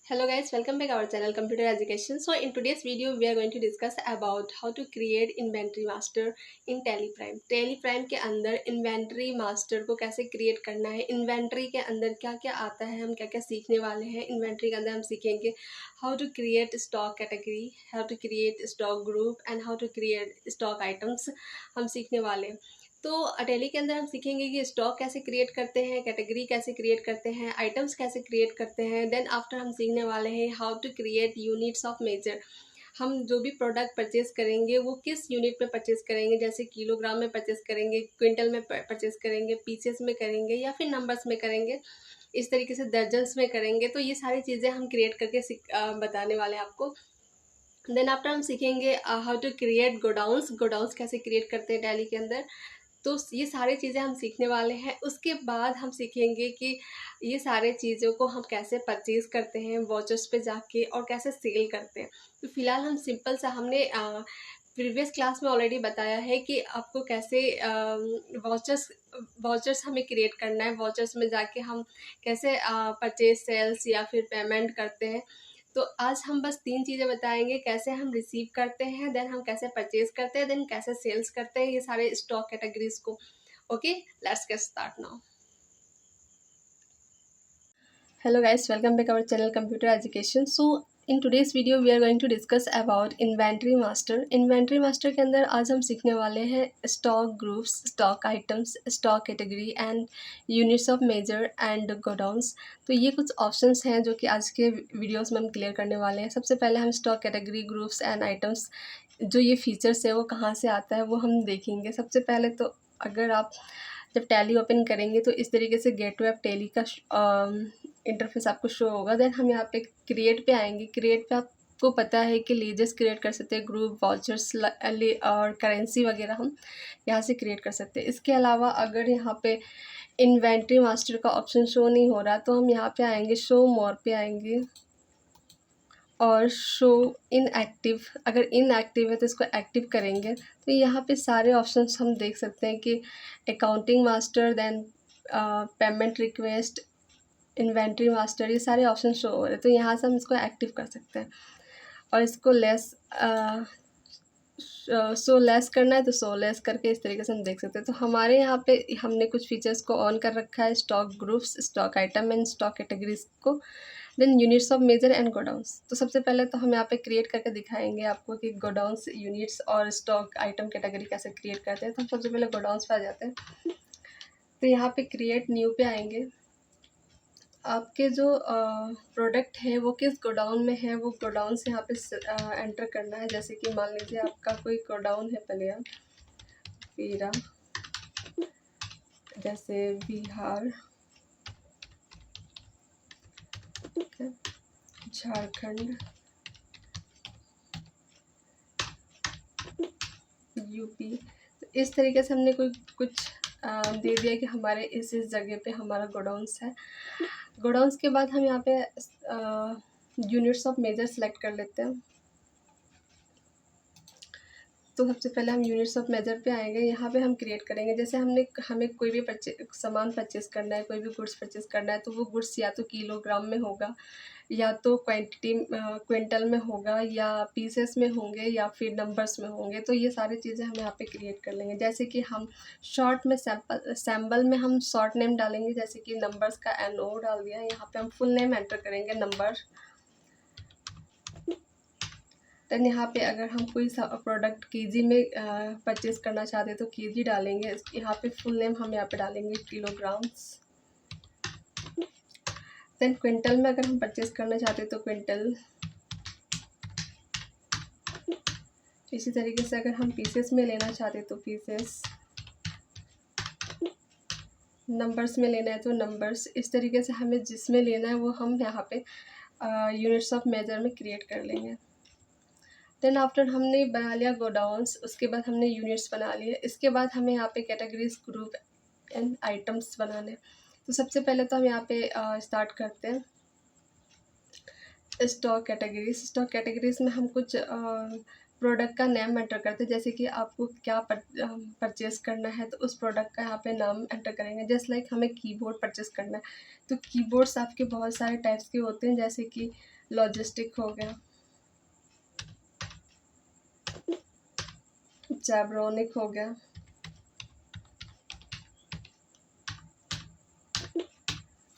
Hello guys, welcome back our channel Computer Education. So in today's video we are going to discuss about how to create inventory master in Teleprime. Teleprime के अंदर inventory master को कैसे create करना है, inventory के अंदर क्या क्या आता है, हम क्या क्या सीखने वाले हैं. inventory के अंदर हम सीखेंगे how to create stock category, how to create stock group and how to create stock items हम सीखने वाले हैं. तो टैली के अंदर हम सीखेंगे कि स्टॉक कैसे क्रिएट करते हैं, कैटेगरी कैसे क्रिएट करते हैं, आइटम्स कैसे क्रिएट करते हैं. देन आफ्टर हम सीखने वाले हैं how to create units of measure. हम जो भी प्रोडक्ट परचेज करेंगे वो किस यूनिट में परचेज करेंगे, जैसे किलोग्राम में परचेज करेंगे, क्विंटल में परचेज करेंगे, पीसेस में करेंगे या फिर नंबर्स में करेंगे, इस तरीके से दर्जन्स में करेंगे. तो ये सारी चीज़ें हम क्रिएट करके बताने वाले हैं आपको. देन आफ्टर हम सीखेंगे हाउ टू क्रिएट गोडाउंस कैसे क्रिएट करते हैं टैली के अंदर. तो ये सारी चीज़ें हम सीखने वाले हैं. उसके बाद हम सीखेंगे कि ये सारे चीज़ों को हम कैसे परचेज़ करते हैं वॉचर्स पे जाके और कैसे सेल करते हैं. तो फिलहाल हम सिंपल सा हमने प्रीवियस क्लास में ऑलरेडी बताया है कि आपको कैसे वॉचर्स हमें क्रिएट करना है. वॉचर्स में जाके हम कैसे परचेज सेल्स या फिर पेमेंट करते हैं. तो आज हम बस 3 चीज़ें बताएंगे, कैसे हम रिसीव करते हैं, देन हम कैसे परचेज करते हैं, देन कैसे सेल्स करते हैं ये सारे स्टॉक कैटेगरीज को. Okay, let's get start now. Hello guys, welcome back our channel Computer Education. So in today's video we are going to discuss about inventory master. Inventory master के अंदर आज हम सीखने वाले हैं stock groups, stock items, stock category and units of measure and godowns. तो ये कुछ ऑप्शंस हैं जो कि आज के वीडियोस में हम क्लियर करने वाले हैं. सबसे पहले हम stock category, groups and items जो ये फीचर्स है वो कहाँ से आता है वो हम देखेंगे. सबसे पहले तो अगर आप जब टैली ओपन करेंगे तो इस तरीके से गेट वेब टैली का इंटरफेस आपको शो होगा. देन हम यहाँ पे क्रिएट पे आएंगे. क्रिएट पे आपको पता है कि लीजेस क्रिएट कर सकते हैं, ग्रुप, वाउचर्स और करेंसी वगैरह हम यहाँ से क्रिएट कर सकते हैं. इसके अलावा अगर यहाँ पे इन्वेंट्री मास्टर का ऑप्शन शो नहीं हो रहा तो हम यहाँ पे आएंगे, शो मोर पे आएंगे और शो इनएक्टिव. अगर इनएक्टिव है तो इसको एक्टिव करेंगे तो यहाँ पे सारे ऑप्शंस हम देख सकते हैं कि accounting master, then payment request, inventory master, ये सारे ऑप्शन शो हो रहे हैं. तो यहाँ से हम इसको एक्टिव कर सकते हैं और इसको लेस सो लेस करना है तो सो लेस करके इस तरीके से हम देख सकते हैं. तो हमारे यहाँ पे हमने कुछ फीचर्स को ऑन कर रखा है, stock groups, stock item and stock categories को. Then units of measure and godowns. तो सबसे पहले तो हम यहाँ पे क्रिएट करके दिखाएंगे आपको कि गोडाउंस, यूनिट्स और स्टॉक आइटम कैटेगरी कैसे क्रिएट करते हैं. तो हम सबसे पहले गोडाउंस पे आ जाते हैं. तो यहाँ पे क्रिएट न्यू पे आएंगे. आपके जो प्रोडक्ट है वो किस गोडाउन में है वो गोडाउन से यहाँ पे एंटर करना है. जैसे कि मान लीजिए आपका कोई गोडाउन है पलिया पीरा, जैसे बिहार, झारखंड, यूपी. तो इस तरीके से हमने कुछ दे दिया कि हमारे इस जगह पे हमारा गोडाउंस है. गोडाउंस के बाद हम यहाँ पे यूनिट्स ऑफ मेजर सेलेक्ट कर लेते हैं. तो सबसे पहले हम यूनिट्स ऑफ मेजर पे आएंगे. यहाँ पे हम क्रिएट करेंगे. जैसे हमें कोई भी सामान परचेज करना है, कोई भी गुड्स परचेज करना है तो वो गुड्स या तो किलोग्राम में होगा, या तो क्वांटिटी क्विंटल में होगा, या पीसेस में होंगे, या फिर नंबर्स में होंगे. तो ये सारी चीज़ें हम यहाँ पे क्रिएट कर लेंगे. जैसे कि हम शॉर्ट में सैम्बल में हम शॉर्ट नेम डालेंगे. जैसे कि नंबर्स का NO डाल दिया. यहाँ पे हम फुल नेम एंटर करेंगे, नंबर. देन यहाँ पे अगर हम कोई प्रोडक्ट केजी में परचेज करना चाहते हैं तो केजी डालेंगे. यहाँ पे फुल नेम हम यहाँ पे डालेंगे, किलोग्राम्स. देन क्विंटल में अगर हम परचेज करना चाहते हैं तो क्विंटल. इसी तरीके से अगर हम पीसेस में लेना चाहते हैं तो पीसेस, नंबर्स में लेना है तो नंबर्स. इस तरीके से हमें जिसमें लेना है वो हम यहाँ पे यूनिट्स ऑफ मेजर में क्रिएट कर लेंगे. देन आफ्टर हमने बना लिया गोडाउंस, उसके बाद हमने यूनिट्स बना लिए. इसके बाद हमें यहाँ पे कैटेगरीज, ग्रुप एंड आइटम्स बनाने. तो सबसे पहले तो हम यहाँ पे स्टार्ट करते हैं स्टॉक कैटेगरीज. स्टॉक कैटेगरीज में हम कुछ प्रोडक्ट का नेम एंटर करते हैं, जैसे कि आपको क्या परचेस करना है तो उस प्रोडक्ट का यहाँ पे नाम एंटर करेंगे। जस्ट लाइक हमें कीबोर्ड परचेस करना है तो कीबोर्ड्स आपके बहुत सारे टाइप्स के होते हैं, जैसे कि लॉजिस्टिक हो गया, जैब्रोनिक हो गया,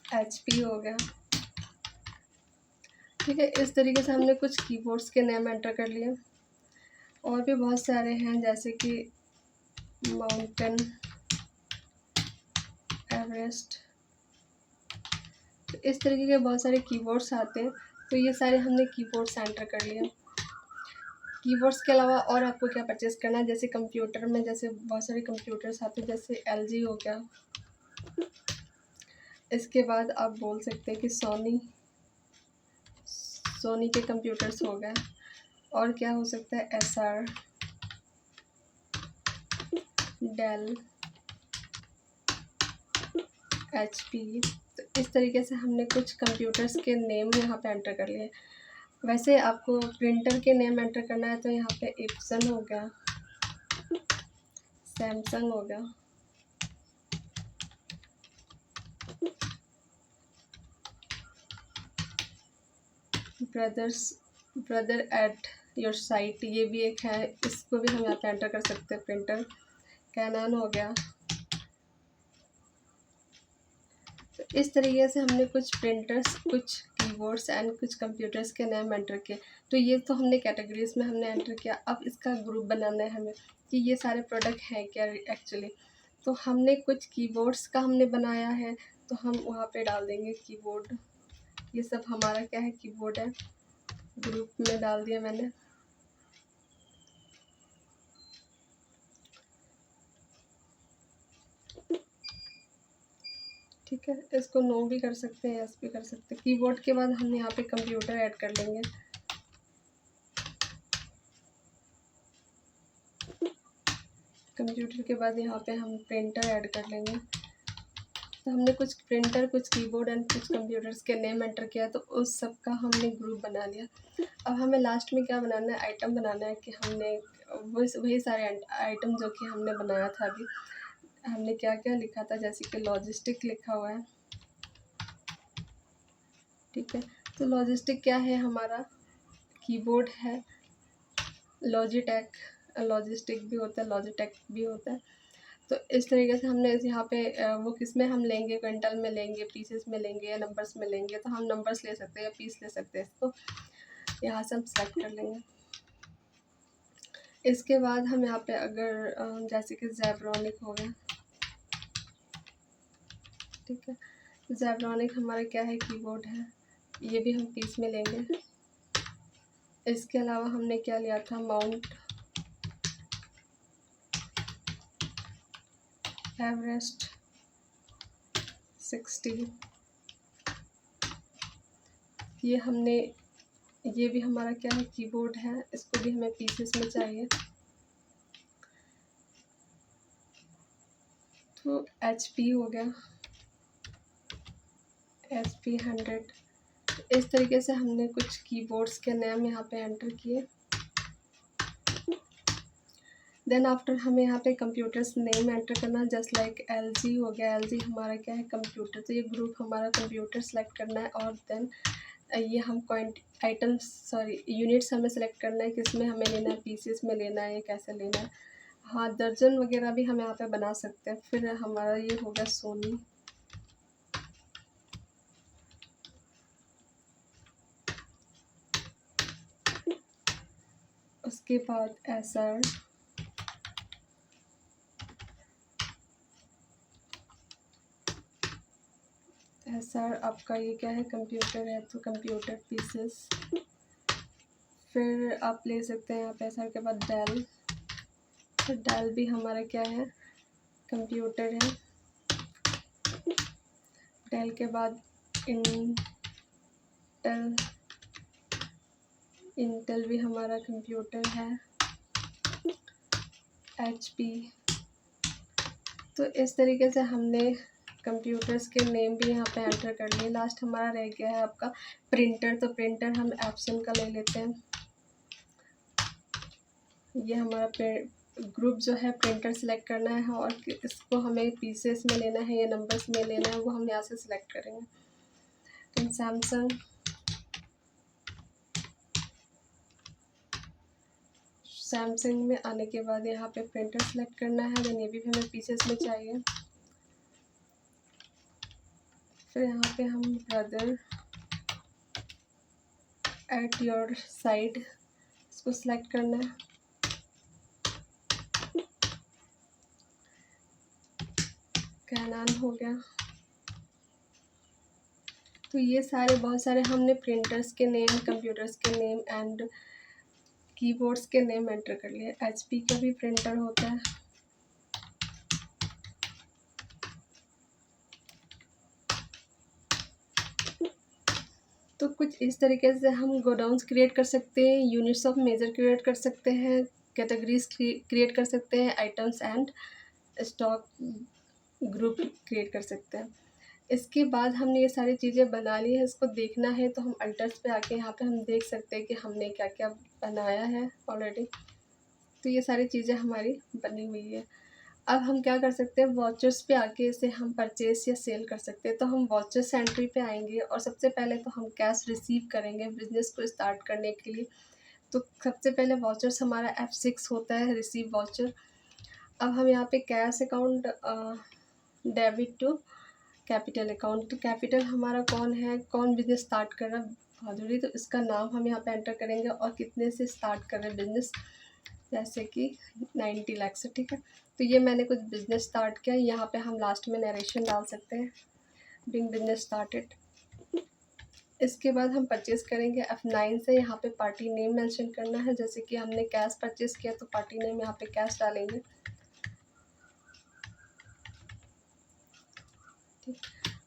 HP हो गया। ठीक है, इस तरीके से हमने कुछ कीबोर्ड्स के नेम एंटर कर लिए। और भी बहुत सारे हैं, जैसे कि माउंटेन, एवरेस्ट, तो इस तरीके के बहुत सारे कीबोर्ड्स आते हैं। तो ये सारे हमने कीबोर्ड्स एंटर कर लिए। कीबोर्ड्स के अलावा और आपको क्या परचेस करना है, जैसे कंप्यूटर में जैसे बहुत सारे कंप्यूटर्स आते हैं, जैसे LG हो गया। इसके बाद आप बोल सकते हैं कि सोनी के कंप्यूटर्स हो गए। और क्या हो सकता है, SR, डेल, HP। तो इस तरीके से हमने कुछ कंप्यूटर्स के नेम यहाँ पे एंटर कर लिए। वैसे आपको प्रिंटर के नेम एंटर करना है तो यहाँ पे एप्सन हो गया, सैमसंग हो गया, ब्रदर एट योर साइट, ये भी एक है, इसको भी हम यहाँ पे एंटर कर सकते हैं। प्रिंटर कैनन हो गया। तो इस तरीके से हमने कुछ प्रिंटर्स, कुछ कीबोर्ड्स एंड कुछ कंप्यूटर्स के नाम एंटर किए। तो ये तो हमने कैटेगरीज में हमने एंटर किया। अब इसका ग्रुप बनाना है हमें कि ये सारे प्रोडक्ट हैं क्या एक्चुअली। तो हमने कुछ कीबोर्ड्स का हमने बनाया है, तो हम वहाँ पे डाल देंगे कीबोर्ड। ये सब हमारा क्या है, कीबोर्ड है। ग्रुप में डाल दिया मैंने। ठीक है, इसको नो भी कर सकते हैं, यस भी कर सकते हैं। कीबोर्ड के बाद हम यहाँ पे कंप्यूटर ऐड कर लेंगे। कंप्यूटर के बाद यहाँ पे हम प्रिंटर ऐड कर लेंगे। तो हमने कुछ प्रिंटर, कुछ कीबोर्ड एंड कुछ कंप्यूटर्स के नेम एंटर किया, तो उस सब का हमने ग्रुप बना लिया। अब हमें लास्ट में क्या बनाना है, आइटम बनाना है कि हमने वही सारे आइटम जो कि हमने बनाया था अभी। हमने क्या क्या लिखा था, जैसे कि लॉजिस्टिक लिखा हुआ है। ठीक है, तो लॉजिस्टिक क्या है, हमारा कीबोर्ड है। लॉजिस्टिक भी होता है, लॉजिटेक भी होता है। तो इस तरीके से हमने यहाँ पे वो किस में हम लेंगे, क्विंटल में लेंगे, पीसेस में लेंगे या नंबर्स में लेंगे, तो हम नंबर्स ले सकते हैं या पीस ले सकते हैं। इसको यहाँ से हम सेलेक्ट कर लेंगे। इसके बाद हम यहाँ पे अगर जैसे कि जैब्रोनिक हो गया, ठीक है, जैब्रोनिक हमारा क्या है, कीबोर्ड है, ये भी हम पीस में लेंगे। इसके अलावा हमने क्या लिया था, माउंट एवरेस्ट 60, ये हमने, ये भी हमारा क्या है, कीबोर्ड है, इसको भी हमें पीसेस में चाहिए। तो HP हो गया, SP 100। इस तरीके से हमने कुछ कीबोर्ड्स के नाम यहाँ पे एंटर किए। देन आफ्टर हमें यहाँ पे कंप्यूटर्स नेम एंटर करना है, जस्ट लाइक LG हो गया। LG हमारा क्या है, कंप्यूटर। तो ये ग्रुप हमारा कंप्यूटर सेलेक्ट करना है। और देन ये हम यूनिट्स हमें सेलेक्ट करना है, किस में हमें लेना है, पीसेस में लेना है या कैसे लेना है। हाँ, दर्जन वगैरह भी हम यहाँ पे बना सकते हैं। फिर हमारा ये हो गया सोनी, उसके बाद SR, आपका ये क्या है, कंप्यूटर है, तो कंप्यूटर पीसेस। फिर आप ले सकते हैं यहाँ पे SR के बाद डेल। तो डेल भी हमारा क्या है, कंप्यूटर है। डेल के बाद इंटेल भी हमारा कंप्यूटर है। HP। तो इस तरीके से हमने कंप्यूटर्स के नेम भी यहाँ पे एंटर कर लिए। लास्ट हमारा रह गया है आपका प्रिंटर। तो प्रिंटर हम एप्सन का ले लेते हैं। ये हमारा ग्रुप जो है प्रिंटर सेलेक्ट करना है और इसको हमें पीसेस में लेना है या नंबर्स में लेना है, वो हम यहाँ से सिलेक्ट करेंगे। तो सैमसंग में आने के बाद यहाँ पे प्रिंटर सेलेक्ट करना है, देन ये भी हमें पीसेस में चाहिए। फिर यहाँ पे हम ब्रदर एट योर साइड इसको सिलेक्ट करना है। कैनन हो गया। तो ये सारे बहुत सारे हमने प्रिंटर्स के नेम, कंप्यूटर्स के नेम एंड कीबोर्ड्स के नेम एंटर कर लिए। एचपी का भी प्रिंटर होता है। तो कुछ इस तरीके से हम गोडाउन्स क्रिएट कर सकते हैं, यूनिट्स ऑफ मेजर क्रिएट कर सकते हैं, कैटेगरीज क्रिएट कर सकते हैं, items and stock group create कर सकते हैं। इसके बाद हमने ये सारी चीज़ें बना ली है, इसको देखना है तो हम अल्टर्स पे आके यहाँ पे हम देख सकते हैं कि हमने क्या क्या बनाया है ऑलरेडी। तो ये सारी चीज़ें हमारी बनी हुई है। अब हम क्या कर सकते हैं, वॉचर्स पे आके इसे हम परचेस या सेल कर सकते हैं। तो हम वॉचर्स एंट्री पे आएंगे और सबसे पहले तो हम कैश रिसीव करेंगे बिजनेस को स्टार्ट करने के लिए। तो सबसे पहले वॉचर्स हमारा F6 होता है, रिसीव वॉचर। अब हम यहाँ पे cash account debit to capital account. तो कैपिटल हमारा कौन है, कौन बिजनेस स्टार्ट कर रहा है, भादुरी, तो इसका नाम हम यहाँ पे एंटर करेंगे और कितने से स्टार्ट कर रहे हैं बिजनेस, जैसे कि 90 लाख से। ठीक है, तो ये मैंने कुछ बिजनेस स्टार्ट किया। यहाँ पे हम लास्ट में नरेशन डाल सकते हैं, बिंग बिजनेस स्टार्टेड। इसके बाद हम परचेस करेंगे F9 से। यहाँ पे पार्टी नेम मेंशन करना है, जैसे कि हमने कैश परचेस किया तो पार्टी नेम यहाँ पे कैश डालेंगे।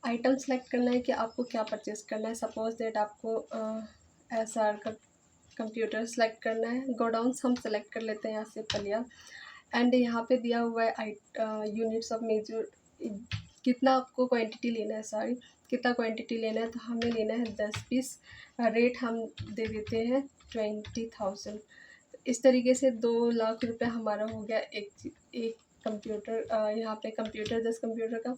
आइटम सेलेक्ट करना है कि आपको क्या परचेस करना है। सपोज दैट आपको SR का कंप्यूटर सेलेक्ट करना है। गोडाउन्स हम सेलेक्ट कर लेते हैं यहाँ से पलिया। एंड यहाँ पे दिया हुआ है यूनिट्स ऑफ मेजर, कितना आपको क्वांटिटी लेना है, सॉरी कितना क्वांटिटी लेना है। तो हमें लेना है 10 पीस। रेट हम दे देते हैं 20,000। इस तरीके से 2 लाख रुपए हमारा हो गया एक कंप्यूटर, यहाँ पे कंप्यूटर 10 कंप्यूटर का।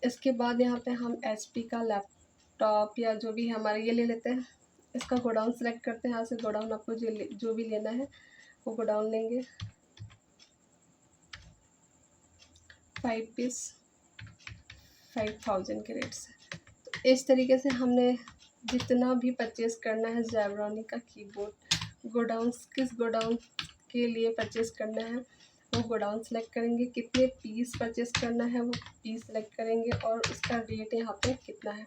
इसके बाद यहाँ पे हम HP का लैपटॉप या जो भी हमारे ये ले लेते हैं। इसका गोडाउन सेलेक्ट करते हैं। यहाँ से गोडाउन आपको जो भी लेना है वो गोडाउन लेंगे। 5 पीस 5,000 के रेट से। तो इस तरीके से हमने जितना भी परचेस करना है ज़ेब्रॉनिक का कीबोर्ड, गोडाउन्स किस गोडाउन के लिए परचेस करना है वो गोडाउन सेलेक्ट करेंगे, कितने पीस परचेस करना है वो पीस सेलेक्ट करेंगे और उसका रेट यहाँ पे कितना है।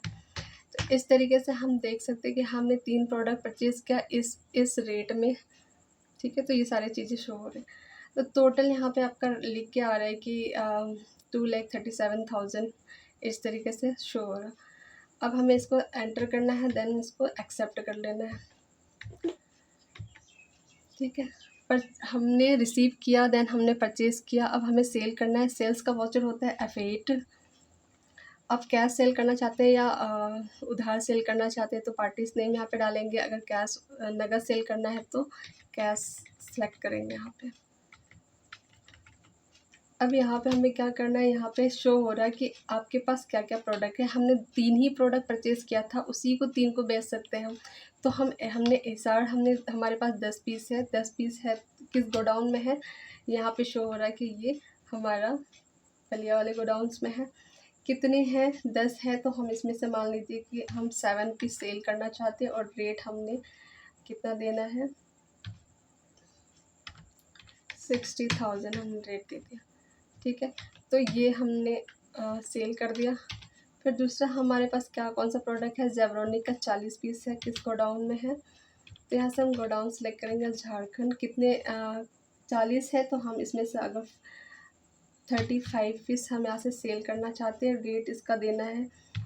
तो इस तरीके से हम देख सकते हैं कि हमने 3 प्रोडक्ट परचेस किया इस रेट में। ठीक है, तो ये सारी चीज़ें शो हो रही हैं। तो टोटल यहाँ पे आपका लिख के आ रहा है कि 2,37,000 इस तरीके से शो हो रहा। अब हमें इसको एंटर करना है, देन इसको एक्सेप्ट कर लेना है। ठीक है, पर हमने रिसीव किया, देन हमने परचेज़ किया। अब हमें सेल करना है। सेल्स का वाउचर होता है F8। आप कैश सेल करना चाहते हैं या उधार सेल करना चाहते हैं तो पार्टीज नेम यहाँ पे डालेंगे। अगर कैश नगद सेल करना है तो कैश सेलेक्ट करेंगे यहाँ पे। अब यहाँ पे हमें क्या करना है, यहाँ पे शो हो रहा है कि आपके पास क्या क्या प्रोडक्ट है। हमने 3 ही प्रोडक्ट परचेज़ किया था, उसी को 3 को बेच सकते हैं हम। तो हमने SR हमारे पास 10 पीस है। 10 पीस है किस गोडाउन में है, यहाँ पे शो हो रहा है कि ये हमारा पलिया वाले गोडाउन्स में है। कितने हैं, 10 है। तो हम इसमें से मान लीजिए कि हम 7 पीस सेल करना चाहते हैं और रेट हमने कितना देना है, 60,000 हमने रेट दे दिया। ठीक है, तो ये हमने सेल कर दिया। फिर दूसरा हमारे पास कौन सा प्रोडक्ट है, ज़ेब्रॉनिक का 40 पीस है, किस गोडाउन में है। तो यहाँ से हम गोडाउन सेलेक्ट करेंगे झारखंड। कितने 40 है तो हम इसमें से अगर 35 पीस हम यहाँ से सेल करना चाहते हैं। रेट इसका देना है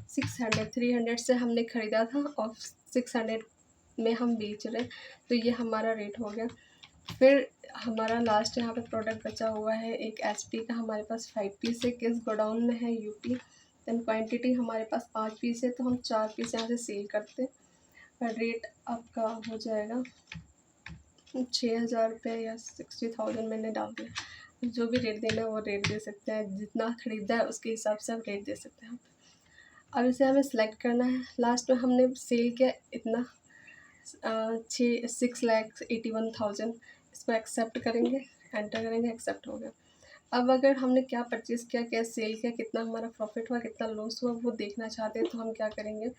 600। 300 से हमने ख़रीदा था और 600 में हम बेच रहे, तो ये हमारा रेट हो गया। फिर हमारा लास्ट यहाँ पे प्रोडक्ट बचा हुआ है एक HP का, हमारे पास 5 पीस है, किस गोडाउन में है, UP। देन क्वांटिटी हमारे पास 5 पीस है तो हम 4 पीस यहाँ से सेल करते हैं। रेट आपका हो जाएगा ₹6000 या 60,000 मैंने डाल दिया। जो भी रेट देना है वो रेट दे सकते हैं, जितना ख़रीदा है उसके हिसाब से आप रेट दे सकते हैं। अब इसे हमें सेलेक्ट करना है। लास्ट में हमने सेल किया इतना 6,81,000, इसको एक्सेप्ट करेंगे, एंटर करेंगे, एक्सेप्ट हो गया। अब अगर हमने क्या परचेज़ किया, क्या सेल किया, कितना हमारा प्रॉफिट हुआ, कितना लॉस हुआ, वो देखना चाहते हैं तो हम क्या करेंगे,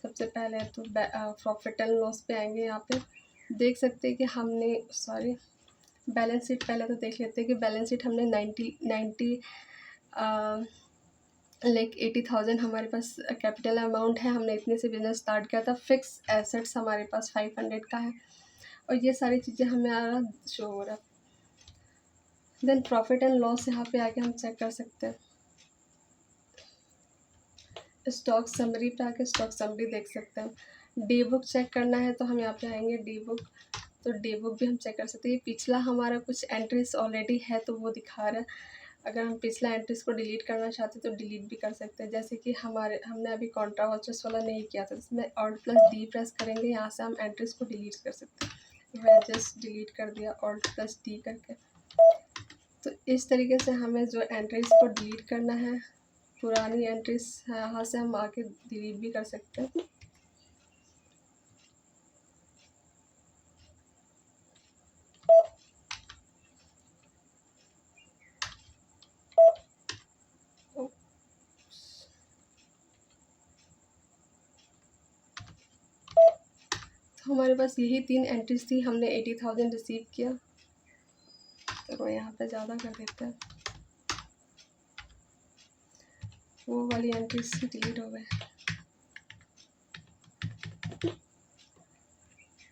सबसे पहले तो प्रॉफिट एंड लॉस पे आएंगे। यहाँ पे देख सकते हैं कि हमने बैलेंस शीट पहले तो देख लेते हैं कि बैलेंस शीट हमने 80,000 हमारे पास कैपिटल अमाउंट है। हमने इतने से बिजनेस स्टार्ट किया था। फिक्स एसेट्स हमारे पास 500 का है और ये सारी चीज़ें हमें शो हो रहा है। देन प्रॉफिट एंड लॉस यहाँ पे आके हम चेक कर सकते हैं। स्टॉक समरी पे आके स्टॉक समरी देख सकते हैं। डी बुक चेक करना है तो हम यहाँ पे आएंगे डी बुक, तो डी बुक भी हम चेक कर सकते हैं। ये पिछला हमारा कुछ एंट्रीज ऑलरेडी है तो वो दिखा रहा है। अगर हम पिछला एंट्रीज को डिलीट करना चाहते हैं तो डिलीट भी कर सकते हैं। जैसे कि हमने अभी कॉन्ट्रा वॉचर्स वाला नहीं किया था, इसमें Alt+D प्रेस करेंगे, यहाँ से हम एंट्रीज को डिलीट कर सकते हैं। मैं जस्ट डिलीट कर दिया Alt+D करके। तो इस तरीके से हमें जो एंट्रीज को डिलीट करना है, पुरानी एंट्रीज यहाँ से हम आके डिलीट भी कर सकते हैं। तो हमारे पास यही 3 एंट्रीज थी। हमने 80,000 रिसीव किया, तो यहाँ पे ज़्यादा कर देते हैं, वो वाली एंट्रीज डिलीट हो गए।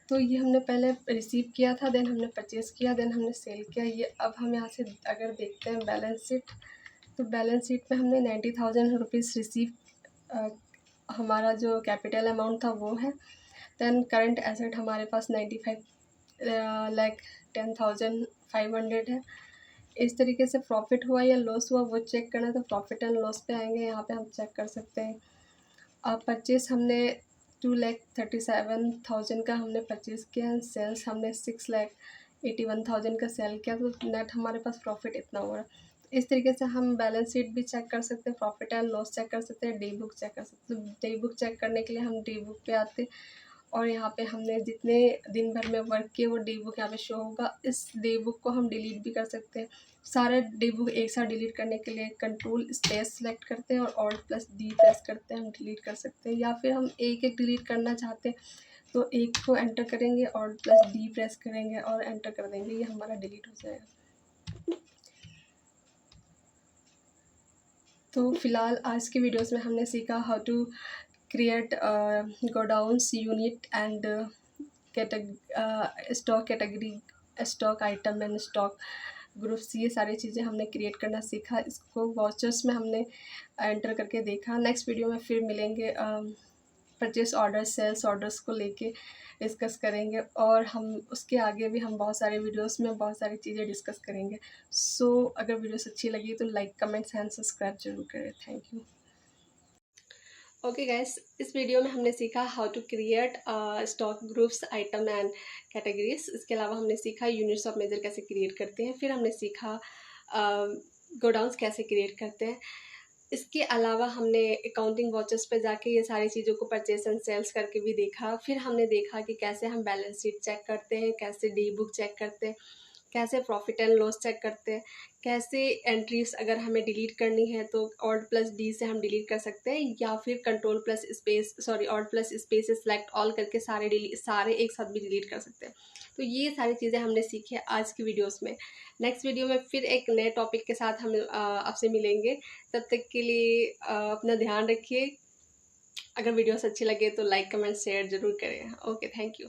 तो ये हमने पहले रिसीव किया था, देन हमने परचेज़ किया, देन हमने सेल किया। ये अब हम यहाँ से अगर देखते हैं बैलेंस शीट, तो बैलेंस शीट में हमने 90,000 रुपीज़ रिसीव, हमारा जो कैपिटल अमाउंट था वो है। देन करंट एसेट हमारे पास 95,10,500 है। इस तरीके से प्रॉफिट हुआ या लॉस हुआ वो चेक करना है तो प्रॉफिट एंड लॉस पे आएंगे, यहाँ पे हम चेक कर सकते हैं। अब परचेज़ हमने 2,37,000 का हमने परचेज़ किया, सेल्स हमने 6,81,000 का सेल किया, तो नेट हमारे पास प्रॉफिट इतना हो रहा है। इस तरीके से हम बैलेंस शीट भी चेक कर सकते हैं, प्रॉफिट एंड लॉस चेक कर सकते हैं, डी बुक चेक कर सकते हैं। तो डी बुक चेक करने के लिए हम डी बुक पे आते और यहाँ पे हमने जितने दिन भर में वर्क किए वो डी बुक यहाँ पे शो होगा। इस डी बुक को हम डिलीट भी कर सकते हैं। सारे डी बुक एक साथ डिलीट करने के लिए कंट्रोल स्पेस सेलेक्ट करते हैं और Alt+D प्रेस करते हैं, हम डिलीट कर सकते हैं। या फिर हम एक एक डिलीट करना चाहते हैं तो एक को एंटर करेंगे, Alt+D प्रेस करेंगे और एंटर कर देंगे, ये हमारा डिलीट हो जाएगा। तो फिलहाल आज की वीडियोस में हमने सीखा how to create godowns unit and stock category, stock item and stock groups, ये सारी चीज़ें हमने क्रिएट करना सीखा। इसको वॉचर्स में हमने एंटर करके देखा। नेक्स्ट वीडियो में फिर मिलेंगे, परचेस ऑर्डर, सेल्स ऑर्डर्स को लेके डिस्कस करेंगे और हम उसके आगे भी हम बहुत सारे वीडियोस में बहुत सारी चीज़ें डिस्कस करेंगे। सो अगर वीडियोस अच्छी लगी तो लाइक, कमेंट्स एंड सब्सक्राइब जरूर करें। Thank you. ओके गाइस, इस वीडियो में हमने सीखा how to create stock groups, item and categories. इसके अलावा हमने सीखा यूनिट्स ऑफ मेजर कैसे क्रिएट करते हैं, फिर हमने सीखा गोडाउन्स कैसे क्रिएट करते हैं। इसके अलावा हमने अकाउंटिंग वॉचर्स पे जाके ये सारी चीज़ों को परचेस एंड सेल्स करके भी देखा। फिर हमने देखा कि कैसे हम बैलेंस शीट चेक करते हैं, कैसे डी बुक चेक करते हैं, कैसे प्रॉफिट एंड लॉस चेक करते हैं, कैसे एंट्रीज अगर हमें डिलीट करनी है तो Alt+D से हम डिलीट कर सकते हैं, या फिर Alt+स्पेस सेलेक्ट ऑल करके सारे एक साथ भी डिलीट कर सकते हैं। तो ये सारी चीज़ें हमने सीखी आज की वीडियोस में। नेक्स्ट वीडियो में फिर एक नए टॉपिक के साथ हम आपसे मिलेंगे। तब तक के लिए अपना ध्यान रखिए। अगर वीडियोस अच्छी लगे तो लाइक, कमेंट, शेयर ज़रूर करें। Okay, thank you.